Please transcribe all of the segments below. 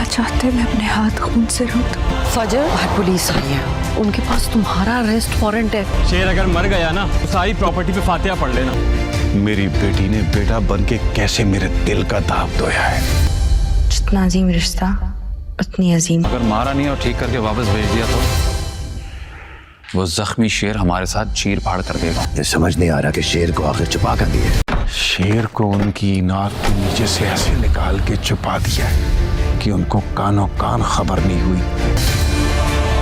चाहते मैं अपने हाथ खून से रख दूं? फजर, बाहर पुलिस आई है, उनके पास तुम्हारा अरेस्ट वारंट है। शेर अगर मर गया ना तो सारी प्रॉपर्टी पे फातिहा पढ़ लेना। मेरी बेटी ने बेटा बन के कैसे मेरे दिल का दाग धोया है। जितना अजीम रिश्ता उतनी अजीम। अगर मारा नहीं और ठीक करके वापस भेज दिया तो वो जख्मी शेर हमारे साथ चीर फाड़ कर देगा। ये समझ नहीं आ रहा कि शेर को आखिर छुपा कर दिए। शेर को उनकी नाक के नीचे से ऐसे निकाल के छुपा दिया है कि उनको कानों कान खबर नहीं हुई।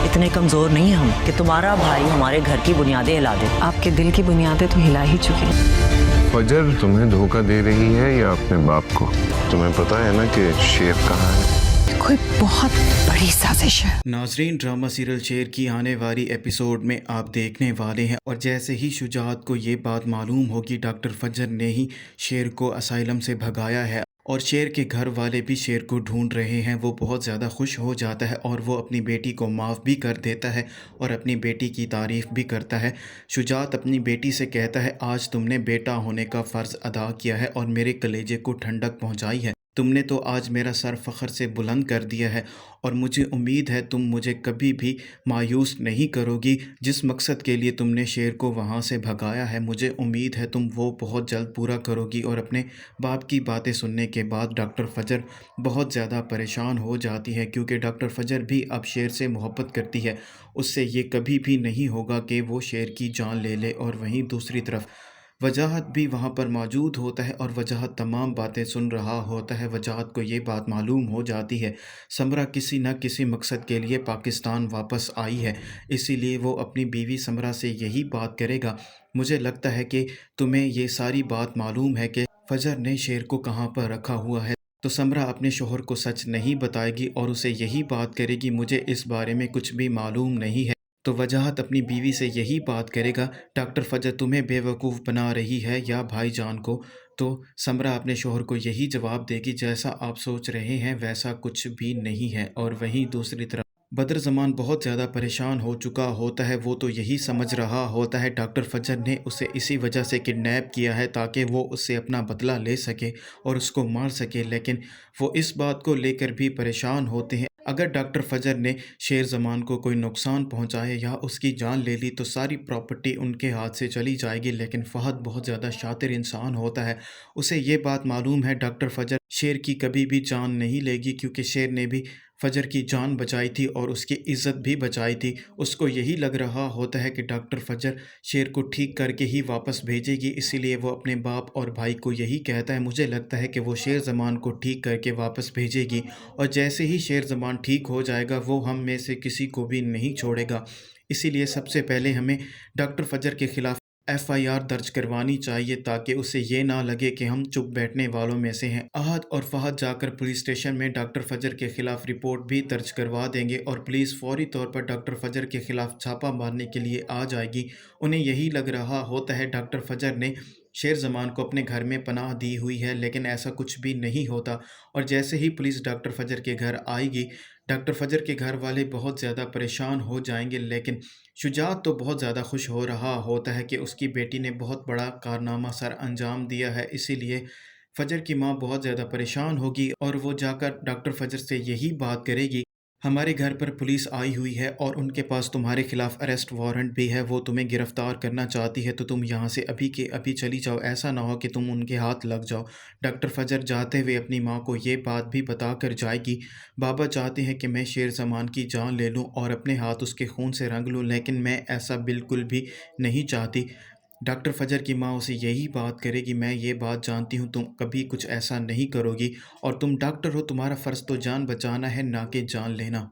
इतने कमजोर नहीं हम कि तुम्हारा भाई हमारे घर की बुनियादें हिला दे। आपके दिल की बुनियादें तो हिला ही चुकी हैं। फजर तुम्हें धोखा दे रही है या अपने बाप को? तुम्हें पता है ना कि शेर कहाँ है? कोई बहुत बड़ी साजिश है। नाजरीन, ड्रामा सीरियल शेर की आने वाली एपिसोड में आप देखने वाले हैं और जैसे ही शुजात को ये बात मालूम होगी डॉक्टर फजर ने ही शेर को असाइलम से भगाया है और शेर के घर वाले भी शेर को ढूंढ रहे हैं। वो बहुत ज़्यादा खुश हो जाता है और वो अपनी बेटी को माफ़ भी कर देता है और अपनी बेटी की तारीफ़ भी करता है। शुजात अपनी बेटी से कहता है, आज तुमने बेटा होने का फ़र्ज़ अदा किया है और मेरे कलेजे को ठंडक पहुंचाई है। तुमने तो आज मेरा सर फ़ख्र से बुलंद कर दिया है और मुझे उम्मीद है तुम मुझे कभी भी मायूस नहीं करोगी। जिस मकसद के लिए तुमने शेर को वहाँ से भगाया है, मुझे उम्मीद है तुम वो बहुत जल्द पूरा करोगी। और अपने बाप की बातें सुनने के बाद डॉक्टर फजर बहुत ज़्यादा परेशान हो जाती है क्योंकि डॉक्टर फजर भी अब शेर से मोहब्बत करती है। उससे ये कभी भी नहीं होगा कि वो शेर की जान ले ले। और वहीं दूसरी तरफ वजाहत भी वहाँ पर मौजूद होता है और वजाहत तमाम बातें सुन रहा होता है। वजाहत को ये बात मालूम हो जाती है समरा किसी न किसी मकसद के लिए पाकिस्तान वापस आई है, इसीलिए वो अपनी बीवी समरा से यही बात करेगा। मुझे लगता है कि तुम्हें ये सारी बात मालूम है कि फजर ने शेर को कहाँ पर रखा हुआ है, तो समरा अपने शोहर को सच नहीं बताएगी और उसे यही बात करेगी, मुझे इस बारे में कुछ भी मालूम नहीं है। तो वजाहत अपनी बीवी से यही बात करेगा, डॉक्टर फजर तुम्हें बेवकूफ़ बना रही है या भाईजान को। तो समरा अपने शोहर को यही जवाब देगी, जैसा आप सोच रहे हैं वैसा कुछ भी नहीं है। और वहीं दूसरी तरफ बदरज़मान बहुत ज़्यादा परेशान हो चुका होता है। वो तो यही समझ रहा होता है डॉक्टर फजर ने उसे इसी वजह से किडनैप किया है ताकि वो उससे अपना बदला ले सके और उसको मार सके, लेकिन वो इस बात को लेकर भी परेशान होते हैं। अगर डॉक्टर फजर ने शेर ज़मान को कोई नुकसान पहुंचाया या उसकी जान ले ली तो सारी प्रॉपर्टी उनके हाथ से चली जाएगी। लेकिन फ़हद बहुत ज़्यादा शातिर इंसान होता है, उसे ये बात मालूम है डॉक्टर फजर शेर की कभी भी जान नहीं लेगी क्योंकि शेर ने भी फजर की जान बचाई थी और उसकी इज़्ज़त भी बचाई थी। उसको यही लग रहा होता है कि डॉक्टर फजर शेर को ठीक करके ही वापस भेजेगी, इसीलिए वो अपने बाप और भाई को यही कहता है, मुझे लगता है कि वो शेर ज़मान को ठीक करके वापस भेजेगी और जैसे ही शेर ज़मान ठीक हो जाएगा वो हम में से किसी को भी नहीं छोड़ेगा। इसीलिए सबसे पहले हमें डॉक्टर फजर के ख़िलाफ़ FIR दर्ज करवानी चाहिए ताकि उसे ये ना लगे कि हम चुप बैठने वालों में से हैं। अहद और फहद जाकर पुलिस स्टेशन में डॉक्टर फजर के ख़िलाफ़ रिपोर्ट भी दर्ज करवा देंगे और पुलिस फौरी तौर पर डॉक्टर फजर के ख़िलाफ़ छापा मारने के लिए आ जाएगी। उन्हें यही लग रहा होता है डॉक्टर फजर ने शेर ज़मान को अपने घर में पनाह दी हुई है, लेकिन ऐसा कुछ भी नहीं होता। और जैसे ही पुलिस डॉक्टर फजर के घर आएगी, डॉक्टर फजर के घर वाले बहुत ज़्यादा परेशान हो जाएंगे, लेकिन शुजात तो बहुत ज़्यादा खुश हो रहा होता है कि उसकी बेटी ने बहुत बड़ा कारनामा सर अंजाम दिया है। इसीलिए फजर की माँ बहुत ज़्यादा परेशान होगी और वो जाकर डॉक्टर फजर से यही बात करेगी, हमारे घर पर पुलिस आई हुई है और उनके पास तुम्हारे खिलाफ़ अरेस्ट वारंट भी है, वो तुम्हें गिरफ़्तार करना चाहती है, तो तुम यहाँ से अभी के अभी चली जाओ, ऐसा ना हो कि तुम उनके हाथ लग जाओ। डॉक्टर फजर जाते हुए अपनी माँ को ये बात भी बता कर जाएगी, बाबा चाहते हैं कि मैं शेर ज़मान की जान ले लूँ और अपने हाथ उसके खून से रंग लूँ, लेकिन मैं ऐसा बिल्कुल भी नहीं चाहती। डॉक्टर फजर की माँ उसे यही बात करेगी, मैं ये बात जानती हूँ तुम कभी कुछ ऐसा नहीं करोगी और तुम डॉक्टर हो, तुम्हारा फ़र्ज़ तो जान बचाना है ना कि जान लेना।